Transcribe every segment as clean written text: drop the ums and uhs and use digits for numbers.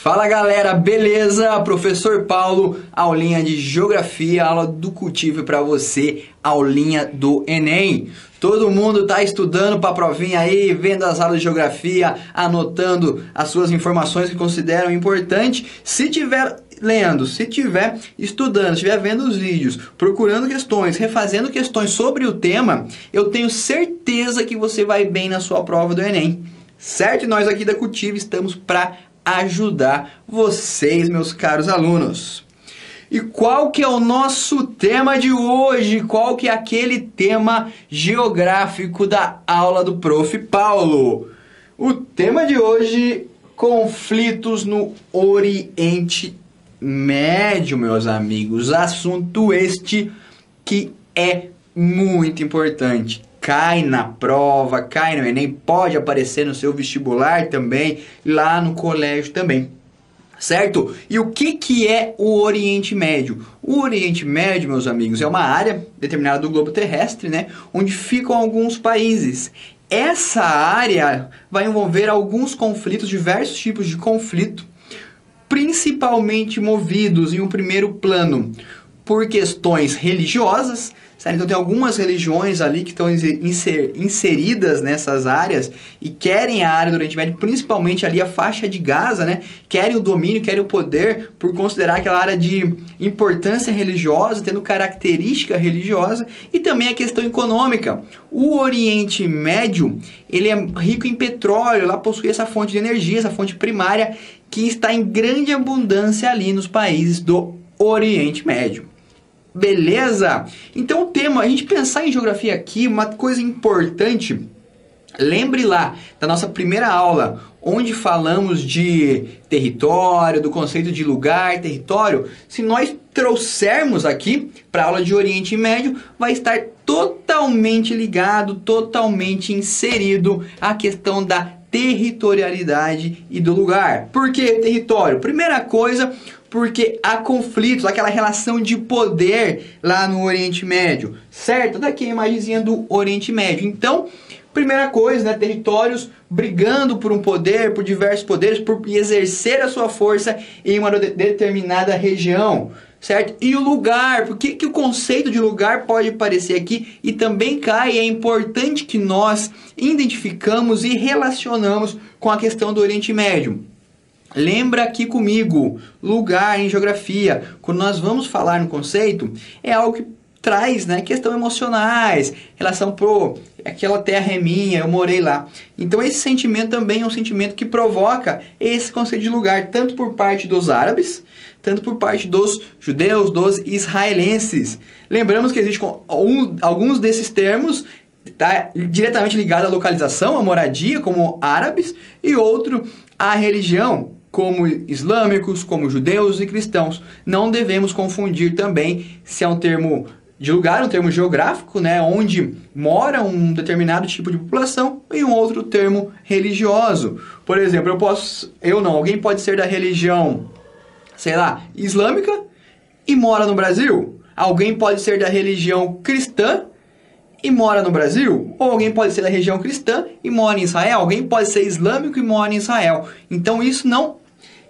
Fala galera, beleza? Professor Paulo, aulinha de Geografia, aula do Cultivo para você, aulinha do Enem. Todo mundo tá estudando para a provinha aí, vendo as aulas de Geografia, anotando as suas informações que consideram importante. Se tiver lendo, se tiver estudando, se estiver vendo os vídeos, procurando questões, refazendo questões sobre o tema, eu tenho certeza que você vai bem na sua prova do Enem. Certo? E nós aqui da Cultivo estamos para ajudar vocês, meus caros alunos. E qual que é o nosso tema de hoje? Qual que é aquele tema geográfico da aula do Prof. Paulo? O tema de hoje, conflitos no Oriente Médio, meus amigos. Assunto este que é muito importante. Cai na prova, cai no Enem, pode aparecer no seu vestibular também, lá no colégio também, certo? E o que é o Oriente Médio? O Oriente Médio, meus amigos, é uma área determinada do globo terrestre, né, onde ficam alguns países. Essa área vai envolver alguns conflitos, diversos tipos de conflito, principalmente movidos em um primeiro plano por questões religiosas. Então tem algumas religiões ali que estão inseridas nessas áreas e querem a área do Oriente Médio, principalmente ali a faixa de Gaza, né? Querem o domínio, querem o poder por considerar aquela área de importância religiosa, tendo característica religiosa, e também a questão econômica. O Oriente Médio, ele é rico em petróleo, lá possui essa fonte de energia, essa fonte primária, que está em grande abundância ali nos países do Oriente Médio. Beleza? Então o tema, a gente pensar em geografia aqui, uma coisa importante, lembre lá da nossa primeira aula, onde falamos de território, do conceito de lugar, território. Se nós trouxermos aqui para a aula de Oriente Médio, vai estar totalmente ligado, totalmente inserido a questão da territorialidade e do lugar. Por que território? Primeira coisa, porque há conflitos, aquela relação de poder lá no Oriente Médio, certo? Daqui a imagenzinha do Oriente Médio. Então, primeira coisa, né? Territórios brigando por um poder, por diversos poderes, por exercer a sua força em uma determinada região, certo? E o lugar, por que o conceito de lugar pode aparecer aqui e também cai? É importante que nós identificamos e relacionamos com a questão do Oriente Médio. Lembra aqui comigo, lugar em geografia, quando nós vamos falar no conceito, é algo que traz, né, questões emocionais, relação pro aquela terra é minha, eu morei lá. Então esse sentimento também é um sentimento que provoca esse conceito de lugar, tanto por parte dos árabes, tanto por parte dos judeus, dos israelenses. Lembramos que existem alguns desses termos tá diretamente ligado à localização, à moradia, como árabes, e outro à religião, como islâmicos, como judeus e cristãos. Não devemos confundir também se é um termo de lugar, um termo geográfico, né, onde mora um determinado tipo de população, e um outro termo religioso. Por exemplo, alguém pode ser da religião, sei lá, islâmica e mora no Brasil. Alguém pode ser da religião cristã e mora no Brasil, ou alguém pode ser da região cristã e mora em Israel, alguém pode ser islâmico e mora em Israel. Então isso não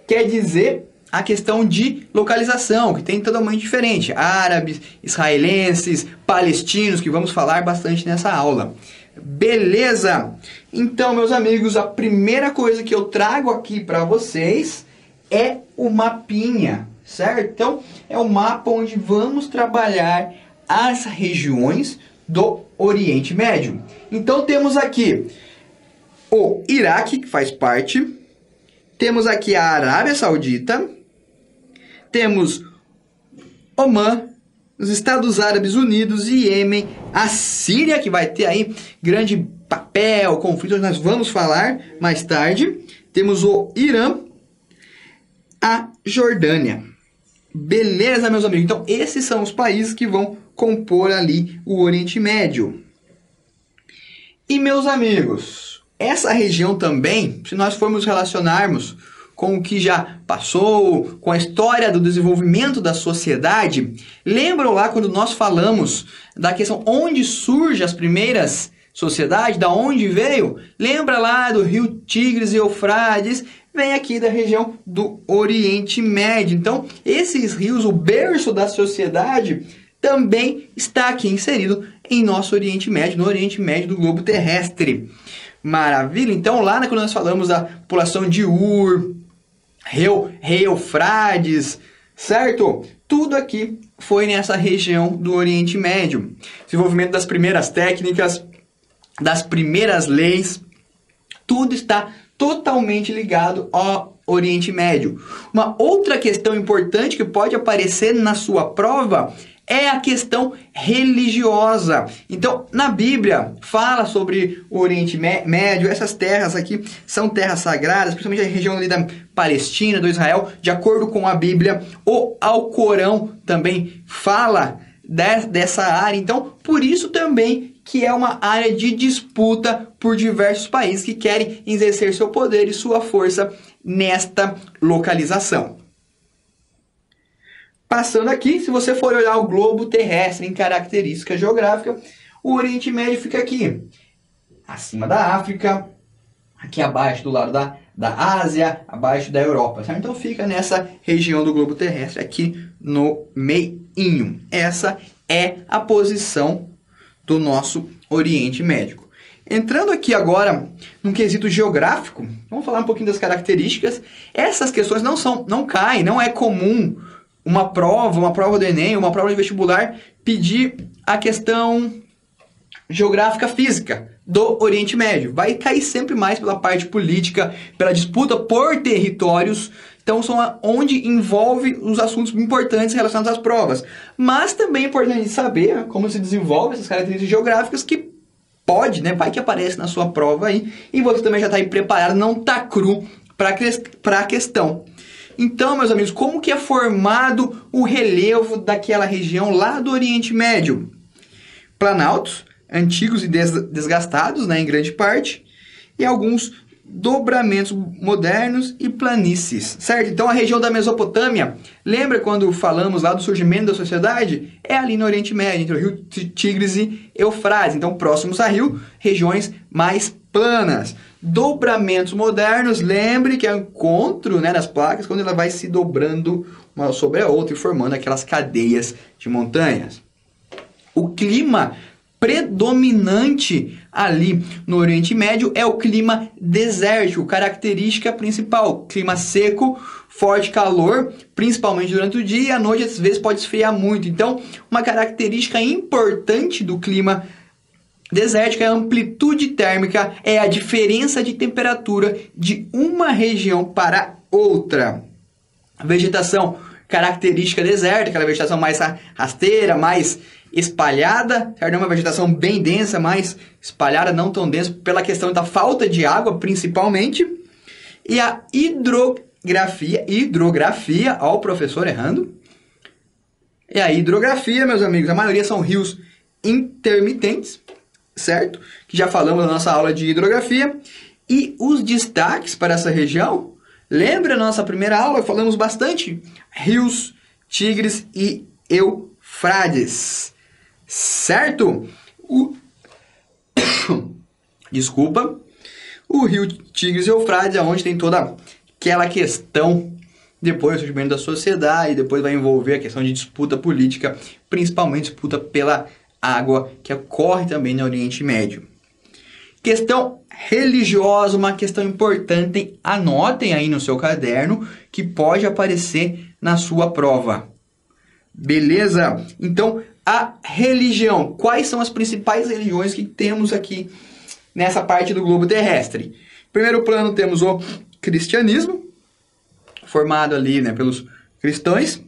quer dizer a questão de localização, que tem totalmente diferente. Árabes, israelenses, palestinos, que vamos falar bastante nessa aula. Beleza? Então, meus amigos, a primeira coisa que eu trago aqui para vocês é o mapinha, certo? Então, é o mapa onde vamos trabalhar as regiões do Oriente Médio. Então temos aqui o Iraque, que faz parte, temos aqui a Arábia Saudita, temos Omã, os Estados Árabes Unidos e Iêmen, a Síria, que vai ter aí grande papel, conflito, nós vamos falar mais tarde, temos o Irã, a Jordânia. Beleza, meus amigos? Então esses são os países que vão compor ali o Oriente Médio. E, meus amigos, essa região também, se nós formos relacionarmos com o que já passou, com a história do desenvolvimento da sociedade, lembram lá quando nós falamos da questão onde surgem as primeiras sociedades, da onde veio? Lembra lá do rio Tigres e Eufrates, vem aqui da região do Oriente Médio. Então, esses rios, o berço da sociedade, também está aqui inserido em nosso Oriente Médio, no Oriente Médio do globo terrestre. Maravilha? Então, lá quando nós falamos da população de Ur, Rei Eufrates, certo? Tudo aqui foi nessa região do Oriente Médio. Desenvolvimento das primeiras técnicas, das primeiras leis, tudo está totalmente ligado ao Oriente Médio. Uma outra questão importante que pode aparecer na sua prova é a questão religiosa. Então, na Bíblia, fala sobre o Oriente Médio. Essas terras aqui são terras sagradas, principalmente a região ali da Palestina, do Israel, de acordo com a Bíblia. O Alcorão também fala dessa área. Então, por isso também que é uma área de disputa por diversos países que querem exercer seu poder e sua força nesta localização. Passando aqui, se você for olhar o globo terrestre em característica geográfica, o Oriente Médio fica aqui, acima da África, aqui abaixo do lado da Ásia, abaixo da Europa. Certo? Então fica nessa região do globo terrestre, aqui no meinho. Essa é a posição do nosso Oriente Médio. Entrando aqui agora num quesito geográfico, vamos falar um pouquinho das características. Essas questões não caem, não é comum uma prova do Enem, uma prova de vestibular, pedir a questão geográfica física do Oriente Médio. Vai cair sempre mais pela parte política, pela disputa por territórios. Então, são onde envolve os assuntos importantes relacionados às provas. Mas também é importante saber como se desenvolve essas características geográficas que pode, né? Vai que aparece na sua prova aí. E você também já está aí preparado, não está cru para a questão. Então, meus amigos, como que é formado o relevo daquela região lá do Oriente Médio? Planaltos, antigos e desgastados, né, em grande parte, e alguns dobramentos modernos e planícies, certo? Então, a região da Mesopotâmia, lembra quando falamos lá do surgimento da sociedade? É ali no Oriente Médio, entre o rio Tigres e Eufrates. Então, próximos a rio, regiões mais planas. Dobramentos modernos, lembre que é o encontro, né, das placas, quando ela vai se dobrando uma sobre a outra e formando aquelas cadeias de montanhas. O clima predominante ali no Oriente Médio é o clima desértico, característica principal, clima seco, forte calor, principalmente durante o dia, e à noite às vezes pode esfriar muito. Então, uma característica importante do clima desértico é a amplitude térmica, é a diferença de temperatura de uma região para outra. A vegetação característica desértica, aquela vegetação mais rasteira, mais espalhada, certo? É uma vegetação bem densa, mais espalhada, não tão densa, pela questão da falta de água, principalmente. E a hidrografia, ó, o professor errando. E a hidrografia, meus amigos, a maioria são rios intermitentes, certo? Que já falamos na nossa aula de hidrografia. E os destaques para essa região, lembra a nossa primeira aula? Falamos bastante. Rios, Tigres e Eufrates, certo? Desculpa. O rio Tigres e Eufrates é onde tem toda aquela questão depois do surgimento da sociedade, depois vai envolver a questão de disputa política, principalmente disputa pela água, que ocorre também no Oriente Médio. Questão religiosa, uma questão importante, anotem aí no seu caderno, que pode aparecer na sua prova. Beleza? Então, a religião. Quais são as principais religiões que temos aqui nessa parte do globo terrestre? Em primeiro plano temos o cristianismo, formado ali, né, pelos cristãos.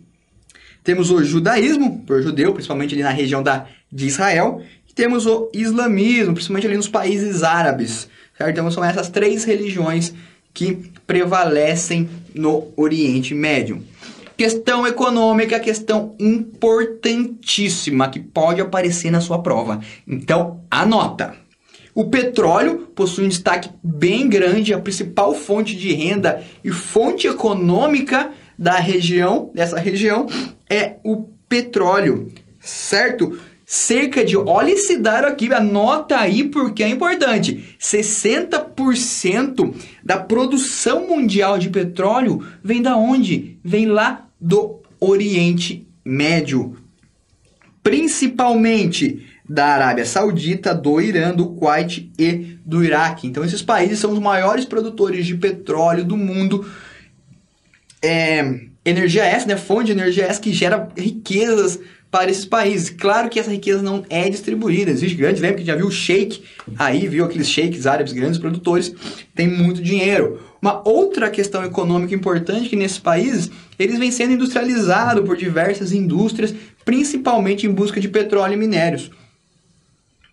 Temos o judaísmo, por judeu, principalmente ali na região de Israel. E temos o islamismo, principalmente ali nos países árabes. Certo? Então são essas três religiões que prevalecem no Oriente Médio. Questão econômica, questão importantíssima que pode aparecer na sua prova. Então, anota. O petróleo possui um destaque bem grande, a principal fonte de renda e fonte econômica dessa região é o petróleo, certo? cerca de, olha esse dado aqui, anota aí porque é importante, 60% da produção mundial de petróleo vem da onde? Vem lá do Oriente Médio, principalmente da Arábia Saudita, do Irã, do Kuwait e do Iraque. Então esses países são os maiores produtores de petróleo do mundo. Energia essa, né? Fonte de energia essa que gera riquezas para esses países. Claro que essa riqueza não é distribuída. Existe grandes, lembra que já viu o sheik aí, viu aqueles sheiks árabes, grandes produtores, tem muito dinheiro. Uma outra questão econômica importante que nesses países, eles vêm sendo industrializados por diversas indústrias, principalmente em busca de petróleo e minérios.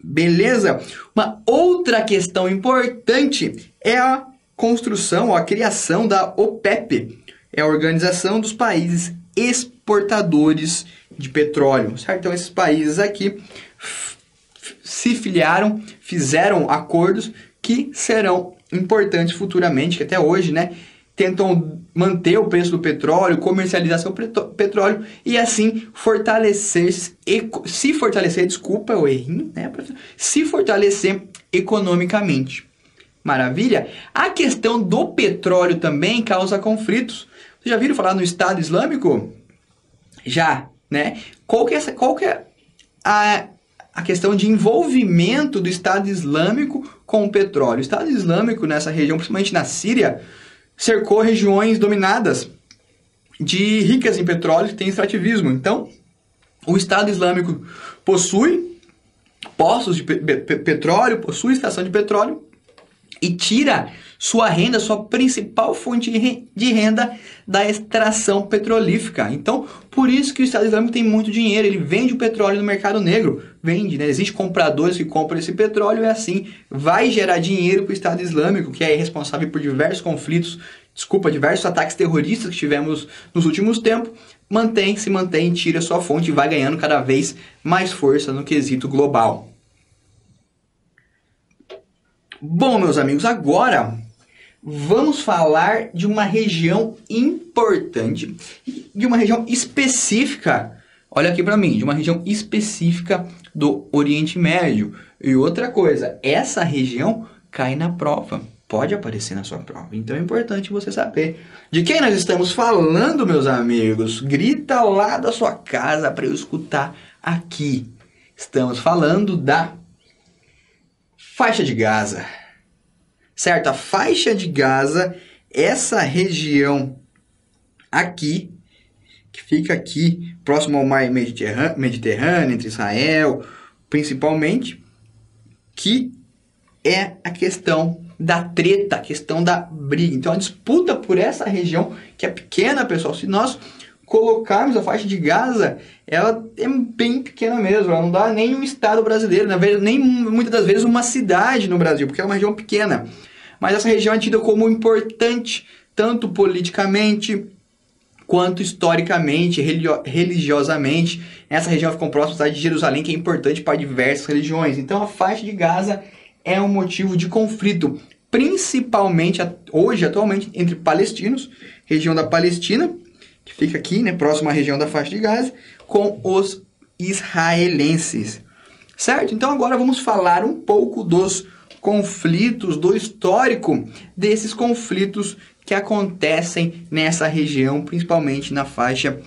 Beleza? Uma outra questão importante é a construção, a criação da OPEP, é a Organização dos Países Exportadores de Petróleo, certo? Então, esses países aqui se filiaram, fizeram acordos que serão importantes futuramente, que até hoje, né, tentam manter o preço do petróleo, comercializar seu petróleo e assim se fortalecer economicamente. Maravilha? A questão do petróleo também causa conflitos. Vocês já viram falar no Estado Islâmico? Já, né? Qual que é a questão de envolvimento do Estado Islâmico com o petróleo? O Estado Islâmico nessa região, principalmente na Síria, cercou regiões dominadas ricas em petróleo que tem extrativismo. Então, o Estado Islâmico possui poços de petróleo, possui estação de petróleo e tira sua renda, sua principal fonte de renda da extração petrolífera. Então, por isso que o Estado Islâmico tem muito dinheiro, ele vende o petróleo no mercado negro, vende, né? Existem compradores que compram esse petróleo e assim vai gerar dinheiro para o Estado Islâmico, que é responsável por diversos conflitos, diversos ataques terroristas que tivemos nos últimos tempos, se mantém, tira sua fonte e vai ganhando cada vez mais força no quesito global. Bom, meus amigos, agora vamos falar de uma região importante, de uma região específica, olha aqui para mim, de uma região específica do Oriente Médio. E outra coisa, essa região cai na prova, pode aparecer na sua prova, então é importante você saber de quem nós estamos falando, meus amigos. Grita lá da sua casa para eu escutar aqui. Estamos falando da faixa de Gaza, certo? A faixa de Gaza, essa região aqui, que fica aqui, próximo ao mar Mediterrâneo, entre Israel, principalmente, que é a questão da treta, a questão da briga. Então, a disputa por essa região, que é pequena, pessoal, se nós colocarmos a faixa de Gaza, ela é bem pequena mesmo, ela não dá nem um estado brasileiro, na verdade, nem muitas das vezes uma cidade no Brasil, porque é uma região pequena. Mas essa região é tida como importante, tanto politicamente, quanto historicamente, religiosamente. Essa região fica próxima à cidade de Jerusalém, que é importante para diversas religiões. Então, a faixa de Gaza é um motivo de conflito, principalmente hoje, atualmente, entre palestinos, região da Palestina, que fica aqui, né, próximo à região da faixa de Gaza, com os israelenses, certo? Então agora vamos falar um pouco dos conflitos, do histórico desses conflitos que acontecem nessa região, principalmente na faixa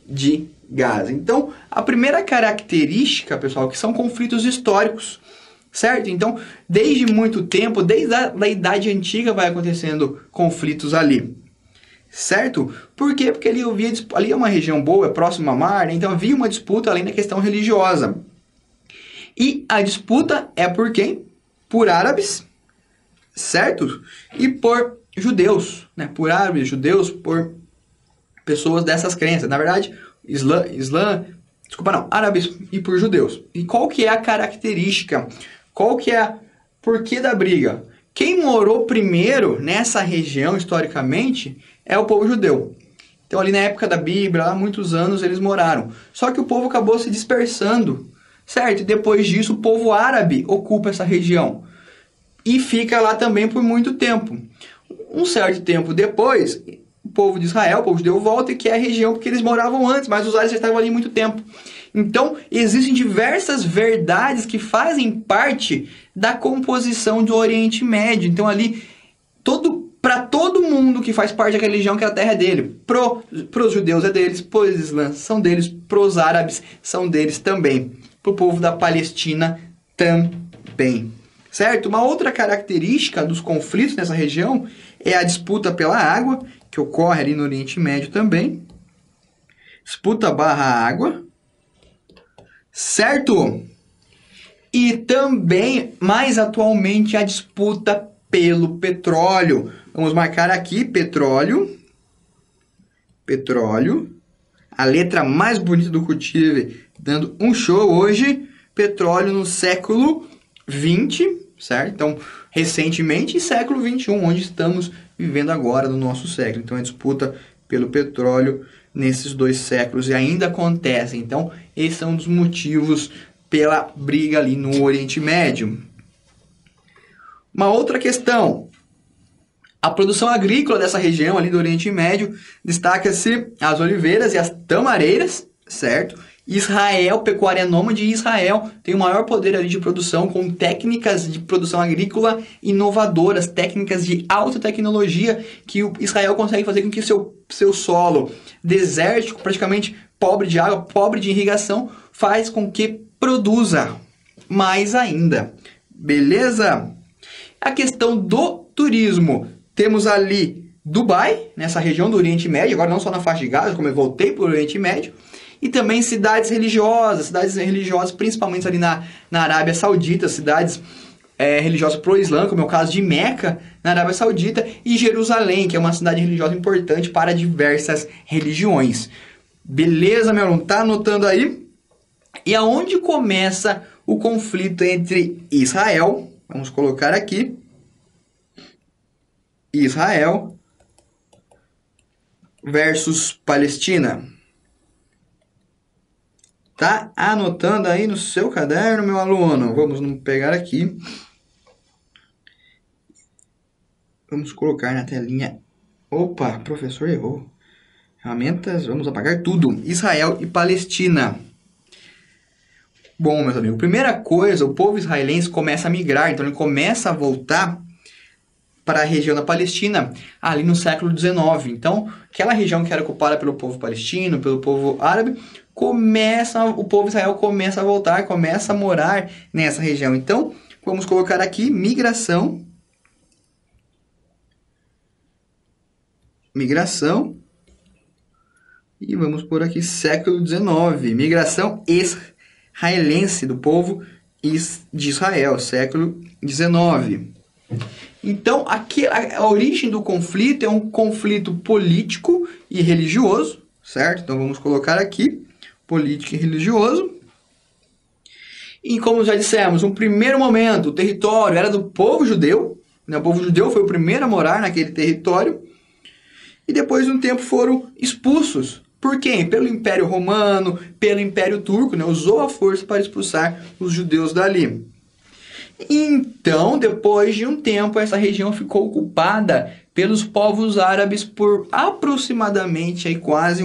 de Gaza. Então, a primeira característica, pessoal, que são conflitos históricos, certo? Então, desde muito tempo, desde a Idade Antiga vai acontecendo conflitos ali. Certo? Por quê? Porque ali é uma região boa, é próximo ao mar, né? Então havia uma disputa além da questão religiosa. E a disputa é por quem? Por árabes, certo? E por judeus, né? Por árabes, judeus, por pessoas dessas crenças. Na verdade, árabes e por judeus. E qual que é a característica? Qual que é a porquê da briga? Quem morou primeiro nessa região, historicamente, é o povo judeu. Então, ali na época da Bíblia, há muitos anos, eles moraram. Só que o povo acabou se dispersando, certo? E depois disso, o povo árabe ocupa essa região. E fica lá também por muito tempo. Um certo tempo depois, o povo de Israel, o povo judeu, volta e quer a região porque eles moravam antes, mas os árabes já estavam ali há muito tempo. Então, existem diversas verdades que fazem parte da composição do Oriente Médio. Então, ali, para todo mundo que faz parte daquela religião, que a terra é dele. Para os judeus é deles, para os islãs são deles, para os árabes são deles também. Para o povo da Palestina também. Certo? Uma outra característica dos conflitos nessa região é a disputa pela água, que ocorre ali no Oriente Médio também. Disputa barra água. Certo? E também, mais atualmente, a disputa pelo petróleo. Vamos marcar aqui, petróleo. Petróleo. A letra mais bonita do Cultive, dando um show hoje. Petróleo no século XX, certo? Então, recentemente, século XXI, onde estamos vivendo agora no nosso século. Então, a disputa pelo petróleo nesses dois séculos e ainda acontece. Então, esses são um dos motivos pela briga ali no Oriente Médio. Uma outra questão. A produção agrícola dessa região ali do Oriente Médio destaca-se as oliveiras e as tamareiras, certo? Israel, pecuária nômade, e Israel tem o maior poder ali de produção com técnicas de produção agrícola inovadoras, técnicas de alta tecnologia que o Israel consegue fazer com que seu solo desértico, praticamente pobre de água, pobre de irrigação, faz com que produza mais ainda. Beleza? A questão do turismo. Temos ali Dubai, nessa região do Oriente Médio, agora não só na faixa de Gaza, como eu voltei para o Oriente Médio, e também cidades religiosas principalmente ali na Arábia Saudita, cidades religiosas pro Islã, como é o caso de Meca, na Arábia Saudita, e Jerusalém, que é uma cidade religiosa importante para diversas religiões. Beleza, meu aluno? Tá anotando aí? E aonde começa o conflito entre Israel, vamos colocar aqui, Israel versus Palestina. Tá anotando aí no seu caderno, meu aluno? Vamos pegar aqui. Vamos colocar na telinha. Opa, professor errou. Ferramentas, vamos apagar tudo. Israel e Palestina. Bom, meus amigos, primeira coisa, o povo israelense começa a migrar, então ele começa a voltar para a região da Palestina, ali no século XIX. Então, aquela região que era ocupada pelo povo palestino, pelo povo árabe, o povo de Israel começa a voltar, começa a morar nessa região. Então, vamos colocar aqui migração. Migração. E vamos por aqui século XIX. Migração israelense do povo de Israel, século XIX. Então, aqui, a origem do conflito é um conflito político e religioso, certo? Então, vamos colocar aqui, político e religioso. E como já dissemos, no primeiro momento, o território era do povo judeu, né? O povo judeu foi o primeiro a morar naquele território. E depois de um tempo foram expulsos. Por quem? Pelo Império Romano, pelo Império Turco, né? Usou a força para expulsar os judeus dali. Então, depois de um tempo, essa região ficou ocupada pelos povos árabes por aproximadamente aí, quase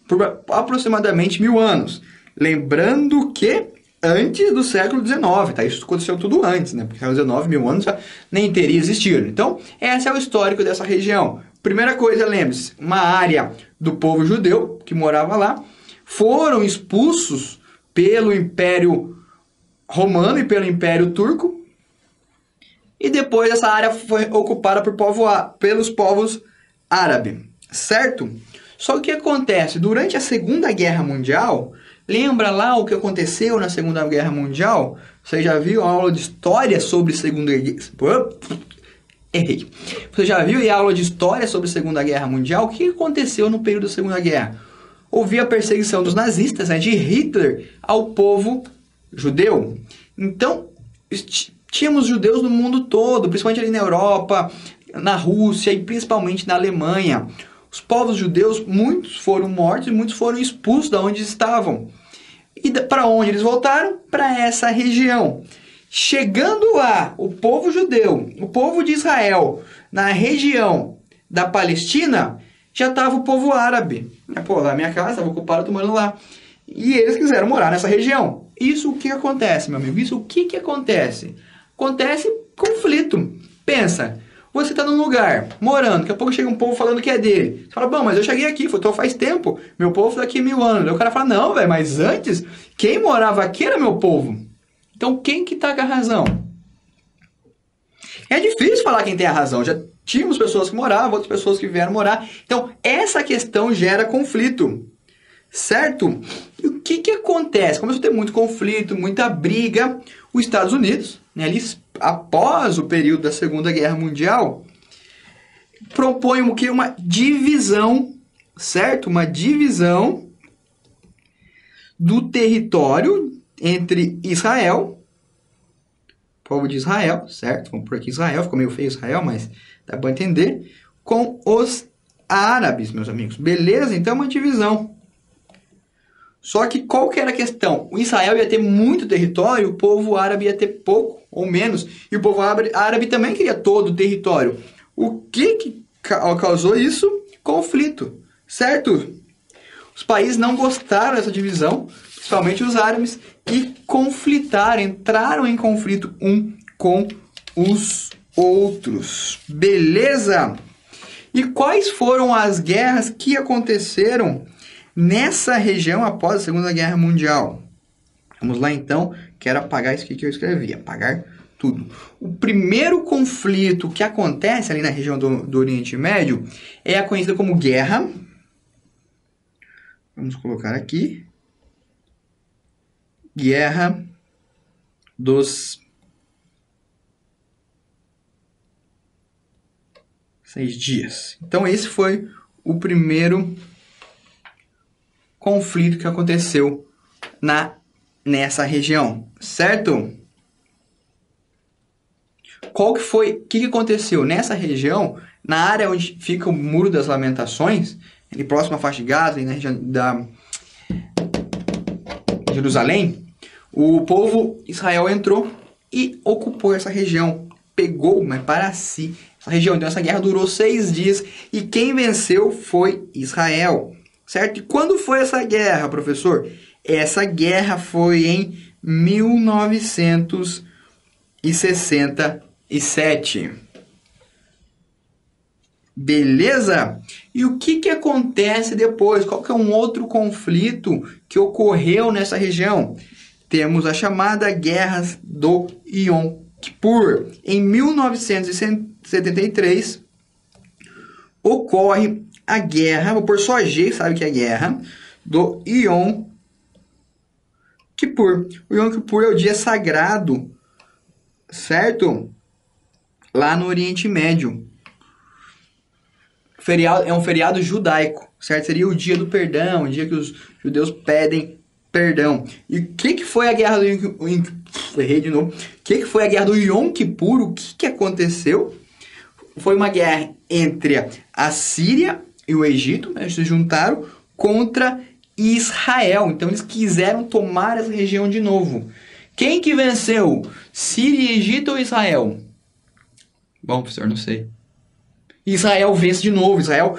por aproximadamente 1000 anos. Lembrando que antes do século XIX, tá? Isso aconteceu tudo antes, né? Porque no século XIX, 1000 anos, já nem teria existido. Então, esse é o histórico dessa região. Primeira coisa, lembre-se, uma área do povo judeu que morava lá, foram expulsos pelo Império Romano e pelo Império Turco, e depois essa área foi ocupada pelos povos árabes, certo? Só que o que acontece? Durante a Segunda Guerra Mundial, lembra lá o que aconteceu na Segunda Guerra Mundial? Você já viu a aula de história sobre Segunda Guerra... Errei. Você já viu a aula de história sobre Segunda Guerra Mundial? O que aconteceu no período da Segunda Guerra? Houve a perseguição dos nazistas, né, de Hitler, ao povo judeu. Então, tínhamos judeus no mundo todo, principalmente ali na Europa, na Rússia e principalmente na Alemanha. Os povos judeus, muitos foram mortos e muitos foram expulsos de onde estavam. E para onde eles voltaram? Para essa região. Chegando lá, o povo judeu, o povo de Israel, na região da Palestina, já estava o povo árabe. Pô, lá minha casa, estava ocupada, eu tô morando lá. E eles quiseram morar nessa região. Isso o que acontece, meu amigo? Isso o que acontece? Acontece conflito. Pensa, você está num lugar, morando, daqui a pouco chega um povo falando que é dele. Você fala, bom, mas eu cheguei aqui, então faz tempo, meu povo daqui 1000 anos. Daí o cara fala, não, velho, mas antes, quem morava aqui era meu povo. Então quem que tá com a razão? É difícil falar quem tem a razão. Já tínhamos pessoas que moravam, outras pessoas que vieram morar. Então essa questão gera conflito. Certo? E o que acontece? Começou a ter muito conflito, muita briga. Os Estados Unidos, né, eles, após o período da Segunda Guerra Mundial, propõem o que? Uma divisão, certo? Uma divisão do território entre Israel, povo de Israel, certo? Vamos por aqui Israel, ficou meio feio Israel, mas dá para entender, com os árabes, meus amigos. Beleza? Então é uma divisão. Só que qual que era a questão? O Israel ia ter muito território, o povo árabe ia ter pouco ou menos. E o povo árabe também queria todo o território. O que causou isso? Conflito, certo? Os países não gostaram dessa divisão, principalmente os árabes, e conflitaram, entraram em conflito um com os outros. Beleza? E quais foram as guerras que aconteceram nessa região após a Segunda Guerra Mundial? Vamos lá então, quero apagar isso aqui que eu escrevi, apagar tudo. O primeiro conflito que acontece ali na região do Oriente Médio é a conhecida como Guerra. Vamos colocar aqui. Guerra dos 6 dias. Então esse foi o primeiro conflito que aconteceu nessa região, certo? Qual que foi? O que aconteceu nessa região? Na área onde fica o Muro das Lamentações, ali próximo à faixa de Gaza, ali na região da Jerusalém, o povo Israel entrou e ocupou essa região, pegou, mas para si, essa região. Então essa guerra durou 6 dias e quem venceu foi Israel. Certo? E quando foi essa guerra, professor? Essa guerra foi em 1967. Beleza? E o que acontece depois? Qual que é um outro conflito que ocorreu nessa região? Temos a chamada Guerra do Yom Kippur. Em 1973, ocorre a guerra, vou pôr só G, sabe que é a guerra do Yom Kippur. O Yom Kippur é o dia sagrado, certo? Lá no Oriente Médio. É um feriado judaico, certo? Seria o dia do perdão, o dia que os judeus pedem perdão. E o que foi a guerra do Errei de novo. O que foi a guerra do Yom Kippur? O que aconteceu? Foi uma guerra entre a Síria e o Egito, né? Eles se juntaram contra Israel. Então eles quiseram tomar essa região de novo. Quem que venceu? Síria, Egito ou Israel? Bom, professor, não sei. Israel vence de novo. Israel,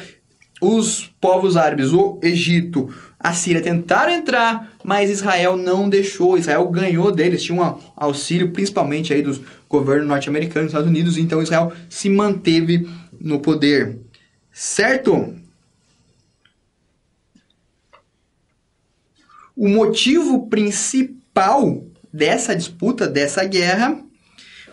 os povos árabes, o Egito, a Síria tentaram entrar, mas Israel não deixou. Israel ganhou deles, tinha um auxílio principalmente aí dos governos norte-americanos, dos Estados Unidos. Então Israel se manteve no poder. Certo? O motivo principal dessa disputa, dessa guerra,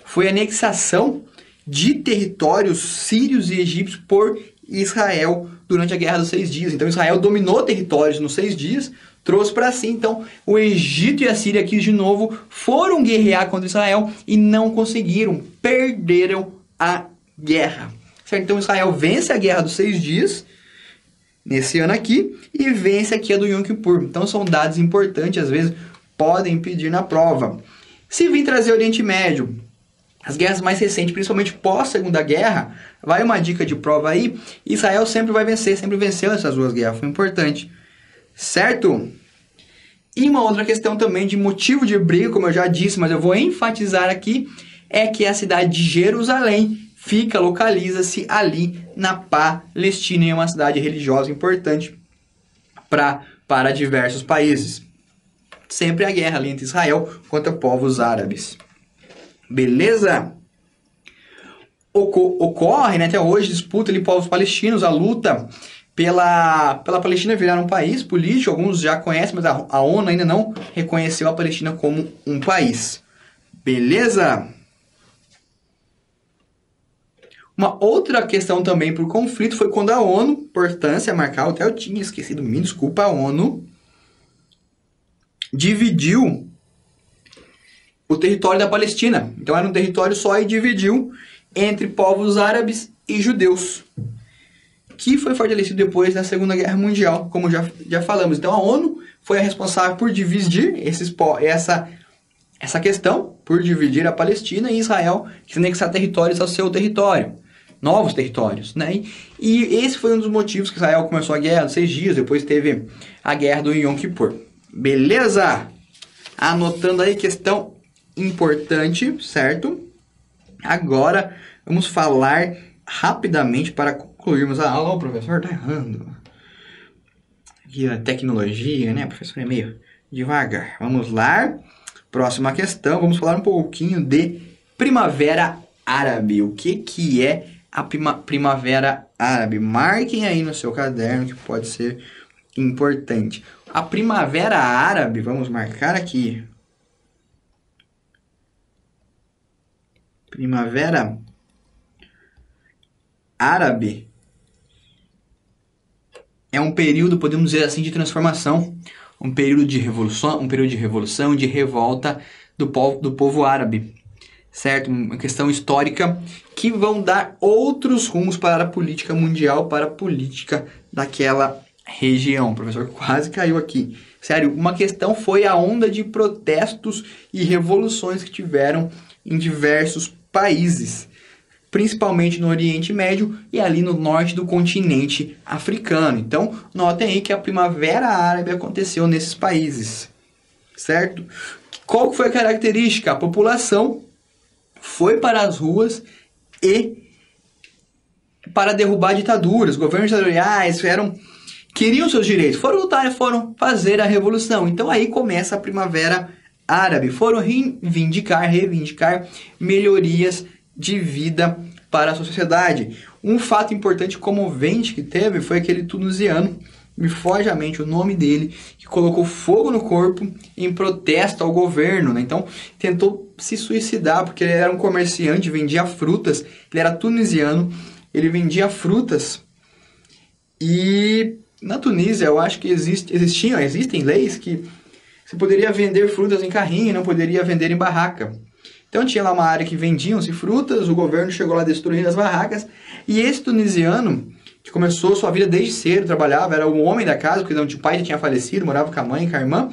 foi a anexação de territórios sírios e egípcios por Israel durante a Guerra dos 6 Dias. Então Israel dominou territórios nos 6 dias, trouxe para si. Então o Egito e a Síria aqui de novo foram guerrear contra Israel e não conseguiram, perderam a guerra. Certo? Então Israel vence a Guerra dos 6 Dias, nesse ano aqui, e vence aqui a do Yom Kippur. Então são dados importantes, às vezes podem pedir na prova. Se vir trazer Oriente Médio, as guerras mais recentes, principalmente pós-Segunda Guerra, vai uma dica de prova aí, Israel sempre vai vencer, sempre venceu essas duas guerras, foi importante. Certo? E uma outra questão também de motivo de briga, como eu já disse, mas eu vou enfatizar aqui, é que a cidade de Jerusalém localiza-se ali na Palestina, em uma cidade religiosa importante para diversos países. Sempre a guerra ali entre Israel contra povos árabes. Beleza? Ocorre, né, até hoje, disputa ali povos palestinos, a luta pela Palestina virar um país político. Alguns já conhecem, mas a ONU ainda não reconheceu a Palestina como um país. Beleza? Uma outra questão também para o conflito foi quando a ONU, importância marcar, até eu tinha esquecido, me desculpa, a ONU dividiu o território da Palestina. Então era um território só e dividiu entre povos árabes e judeus, que foi fortalecido depois da Segunda Guerra Mundial, como já falamos. Então a ONU foi a responsável por dividir essa questão, por dividir a Palestina, e Israel que anexar territórios ao seu território, novos territórios, né? E esse foi um dos motivos que Israel começou a guerra dos 6 dias, depois teve a guerra do Yom Kippur. Beleza? Anotando aí, questão importante, certo? Agora vamos falar rapidamente para concluirmos a aula. O professor tá errando. Aqui a tecnologia, né? O professor é meio devagar. Vamos lá. Próxima questão. Vamos falar um pouquinho de Primavera Árabe. O que é a Primavera Árabe? Marquem aí no seu caderno que pode ser importante. A Primavera Árabe, vamos marcar aqui. Primavera Árabe é um período, podemos dizer assim, de transformação, um período de revolução, de revolta do povo árabe, certo? Uma questão histórica que vão dar outros rumos para a política mundial, para a política daquela região. O professor quase caiu aqui. Sério, uma questão foi a onda de protestos e revoluções que tiveram em diversos países, principalmente no Oriente Médio e ali no norte do continente africano. Então, notem aí que a Primavera Árabe aconteceu nesses países, certo? Qual foi a característica? A população foi para as ruas e para derrubar ditaduras, governos ditatoriais, queriam seus direitos, foram lutar e foram fazer a revolução. Então aí começa a Primavera Árabe. Foram reivindicar melhorias de vida para a sociedade. Um fato importante comovente que teve foi aquele tunisiano, me foge à mente o nome dele, que colocou fogo no corpo em protesto ao governo, né? Então tentou se suicidar porque ele era um comerciante, vendia frutas, ele era tunisiano, ele vendia frutas e na Tunísia eu acho que existem leis que você poderia vender frutas em carrinho e não poderia vender em barraca. Então tinha lá uma área que vendiam-se frutas, o governo chegou lá destruindo as barracas, e esse tunisiano, que começou sua vida desde cedo, trabalhava, era o homem da casa, porque o pai já tinha falecido, morava com a mãe, com a irmã,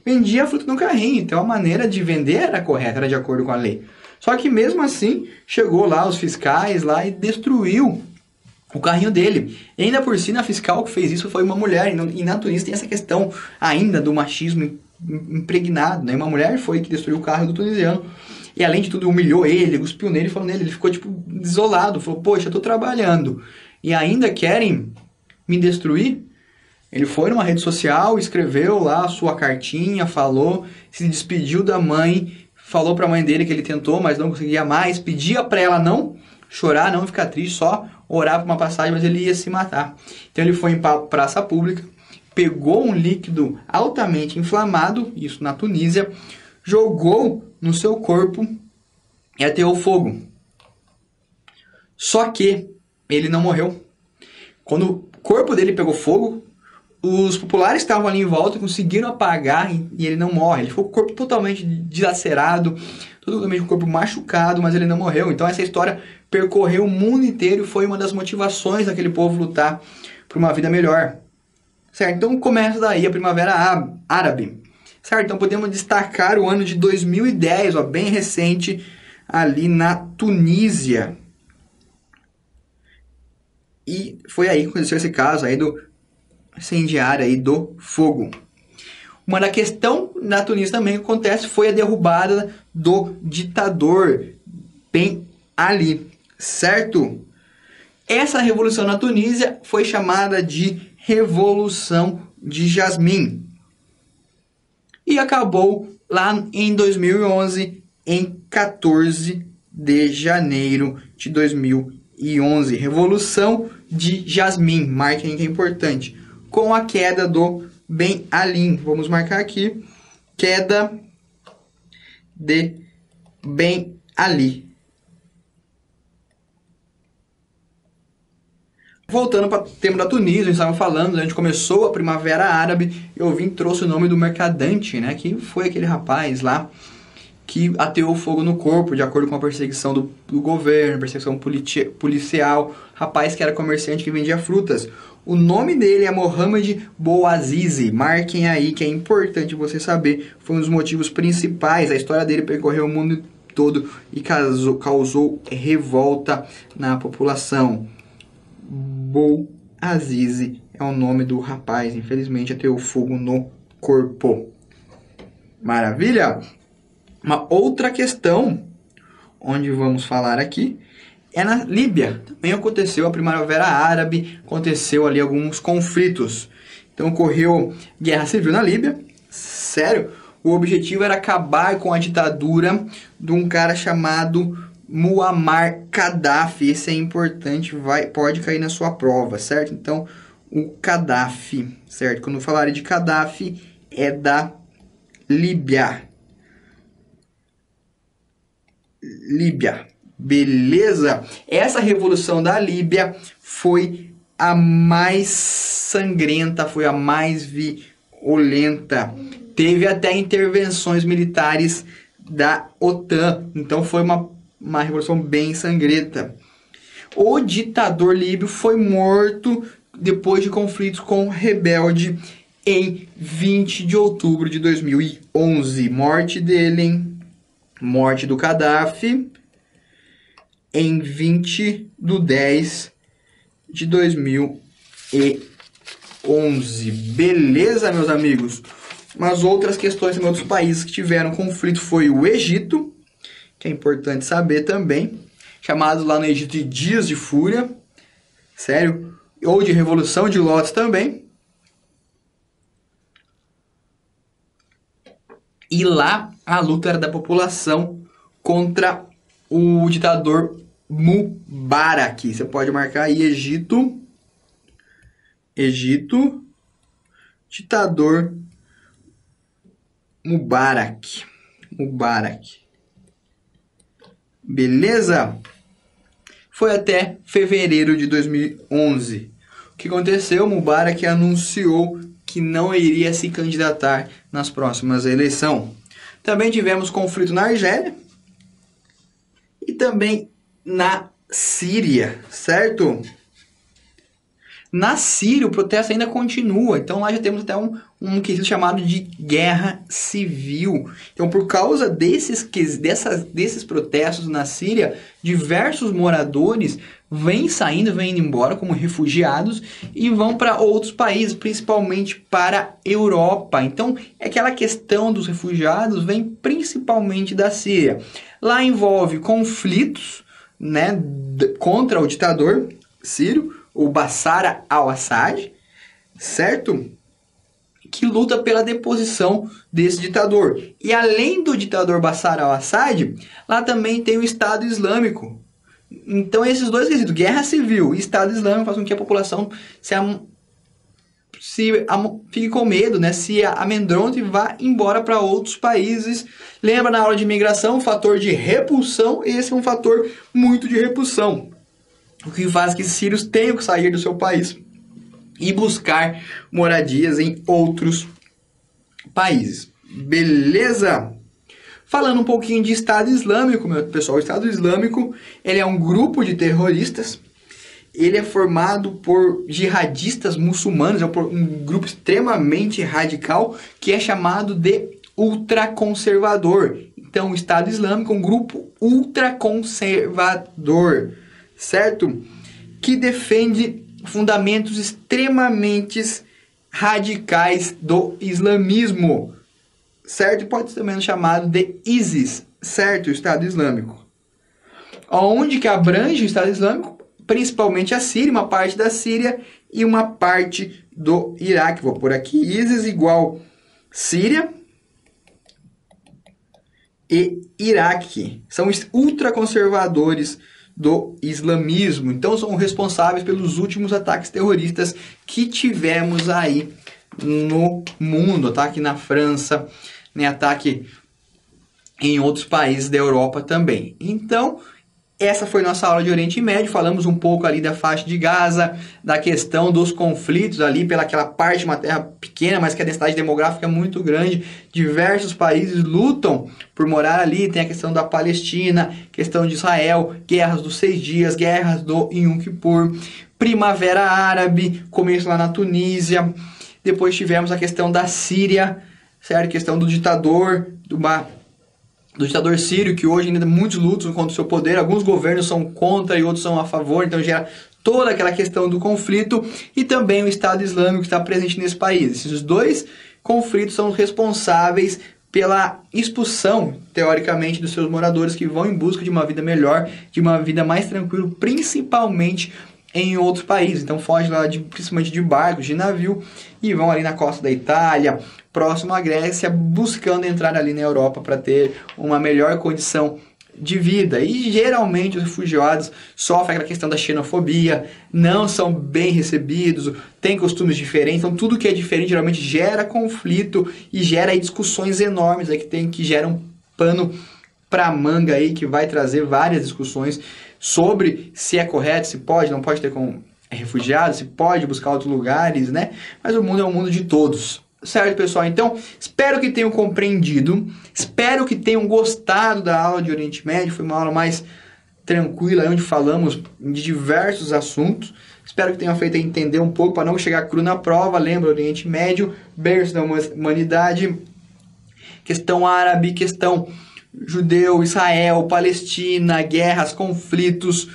vendia fruta no carrinho. Então a maneira de vender era correta, era de acordo com a lei. Só que mesmo assim, chegou lá os fiscais lá e destruiu o carrinho dele. E ainda por cima, a fiscal que fez isso foi uma mulher. E na Tunísia tem essa questão ainda do machismo impregnado, né? Uma mulher foi que destruiu o carro do tunisiano. E além de tudo, humilhou ele, cuspiu nele, falou nele. Ele ficou, desolado. Falou, poxa, eu tô trabalhando e ainda querem me destruir? Ele foi numa rede social, escreveu lá a sua cartinha, falou, se despediu da mãe, falou pra mãe dele que ele tentou, mas não conseguia mais, pedia pra ela não chorar, não ficar triste, só orar por uma passagem, mas ele ia se matar. Então ele foi em praça pública, pegou um líquido altamente inflamado, isso na Tunísia, jogou no seu corpo e ateou fogo. Só que ele não morreu. Quando o corpo dele pegou fogo, os populares que estavam ali em volta conseguiram apagar e ele não morre. Ele ficou com o corpo totalmente dilacerado, totalmente com o corpo machucado, mas ele não morreu. Então essa história percorreu o mundo inteiro e foi uma das motivações daquele povo lutar por uma vida melhor. Certo? Então começa daí a Primavera Árabe. Certo? Então podemos destacar o ano de 2010, bem recente, ali na Tunísia. E foi aí que aconteceu esse caso aí do incendiário aí do fogo. Uma da questão na Tunísia também que acontece foi a derrubada do ditador Ben Ali, certo? Essa revolução na Tunísia foi chamada de Revolução de Jasmim e acabou lá em 2011, em 14 de janeiro de 2011. Revolução de Jasmim, marquem que é importante, com a queda do Ben Ali. Vamos marcar aqui, queda de Ben Ali. Voltando para o tema da Tunísia, a gente estava falando, a gente começou a Primavera Árabe, eu vim trouxe o nome do mercadante, né, que foi aquele rapaz lá que ateou fogo no corpo, de acordo com a perseguição do governo, perseguição policial, rapaz que era comerciante que vendia frutas. O nome dele é Mohamed Bouazizi, marquem aí que é importante você saber, foi um dos motivos principais, a história dele percorreu o mundo todo e causou revolta na população. Bouazizi é o nome do rapaz, infelizmente ateou fogo no corpo. Maravilha? Uma outra questão, onde vamos falar aqui, é na Líbia. Também aconteceu a Primavera Árabe, aconteceu ali alguns conflitos. Então ocorreu guerra civil na Líbia, sério. O objetivo era acabar com a ditadura de um cara chamado Muammar Gaddafi. Esse é importante, pode cair na sua prova, certo? Então, o Gaddafi, certo? Quando falarem de Gaddafi, é da Líbia. Líbia, beleza? Essa revolução da Líbia foi a mais sangrenta, foi a mais violenta. Teve até intervenções militares da OTAN, então foi uma revolução bem sangrenta. O ditador líbio foi morto depois de conflitos com rebelde em 20 de outubro de 2011. Morte dele, hein? Morte do Gaddafi em 20 de 10 de 2011. Beleza, meus amigos? Mas outras questões em outros países que tiveram conflito foi o Egito, que é importante saber também, chamado lá no Egito de Dias de Fúria, sério, ou de Revolução de Lotus também. E lá a luta era da população contra o ditador Mubarak. Você pode marcar aí Egito, ditador Mubarak. Beleza? Foi até fevereiro de 2011. O que aconteceu? Mubarak anunciou que não iria se candidatar nas próximas eleições. Também tivemos conflito na Argélia e também na Síria, certo? Na Síria o protesto ainda continua, então lá já temos até um quesito chamado de guerra civil. Então por causa desses protestos na Síria, diversos moradores vêm indo embora como refugiados e vão para outros países, principalmente para a Europa. Então aquela questão dos refugiados vem principalmente da Síria. Lá envolve conflitos, né, contra o ditador sírio, o Bashar al-Assad, certo? Que luta pela deposição desse ditador. E além do ditador Bashar al-Assad, lá também tem o Estado Islâmico. Então esses dois quesitos, guerra civil e Estado Islâmico, fazem com que a população fique com medo, né? Se amedronte e vá embora para outros países. Lembra na aula de imigração, o fator de repulsão? Esse é um fator muito de repulsão. O que faz que sírios tenham que sair do seu país e buscar moradias em outros países. Beleza? Falando um pouquinho de Estado Islâmico, meu pessoal. O Estado Islâmico, ele é um grupo de terroristas. Ele é formado por jihadistas muçulmanos, é um grupo extremamente radical que é chamado de ultraconservador. Então, o Estado Islâmico é um grupo ultraconservador, certo? Que defende fundamentos extremamente radicais do islamismo, certo? Pode ser também chamado de ISIS, certo? O Estado Islâmico. Onde que abrange o Estado Islâmico? Principalmente a Síria, uma parte da Síria e uma parte do Iraque. Vou por aqui, ISIS igual Síria e Iraque. São os ultraconservadores do islamismo. Então são responsáveis pelos últimos ataques terroristas que tivemos aí no mundo. Ataque na França, né? Ataque em outros países da Europa também. Então, essa foi nossa aula de Oriente Médio. Falamos um pouco ali da faixa de Gaza, da questão dos conflitos ali pelaquela parte de uma terra pequena, mas que a densidade demográfica é muito grande. Diversos países lutam por morar ali. Tem a questão da Palestina, questão de Israel, guerras dos 6 dias, guerras do Yom Kippur, Primavera Árabe, começo lá na Tunísia. Depois tivemos a questão da Síria, certo? A questão do ditador, do ditador sírio, que hoje ainda muitos lutam contra o seu poder, alguns governos são contra e outros são a favor, então gera toda aquela questão do conflito, e também o Estado Islâmico que está presente nesse país. Esses dois conflitos são responsáveis pela expulsão, teoricamente, dos seus moradores que vão em busca de uma vida melhor, de uma vida mais tranquila, principalmente em outros países. Então fogem lá principalmente de barcos, de navio, e vão ali na costa da Itália, próximo à Grécia, buscando entrar ali na Europa para ter uma melhor condição de vida. E geralmente os refugiados sofrem aquela questão da xenofobia, não são bem recebidos, têm costumes diferentes, então tudo que é diferente geralmente gera conflito e gera aí discussões enormes aí que geram pano para manga aí, que vai trazer várias discussões sobre se é correto, se pode, não pode ter com refugiados, se pode buscar outros lugares, né? Mas o mundo é um mundo de todos. Certo, pessoal? Então, espero que tenham compreendido, espero que tenham gostado da aula de Oriente Médio. Foi uma aula mais tranquila, onde falamos de diversos assuntos. Espero que tenham feito entender um pouco, para não chegar cru na prova. Lembra, Oriente Médio, berço da humanidade, questão árabe, questão judeu, Israel, Palestina, guerras, conflitos,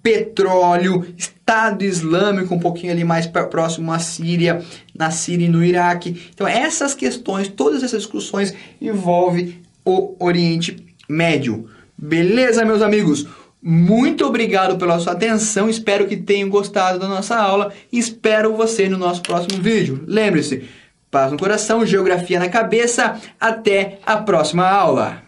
petróleo, Estado Islâmico, um pouquinho ali mais próximo à Síria, na Síria e no Iraque. Então essas questões, todas essas discussões envolvem o Oriente Médio. Beleza, meus amigos? Muito obrigado pela sua atenção, espero que tenham gostado da nossa aula e espero você no nosso próximo vídeo. Lembre-se, paz no coração, geografia na cabeça, até a próxima aula!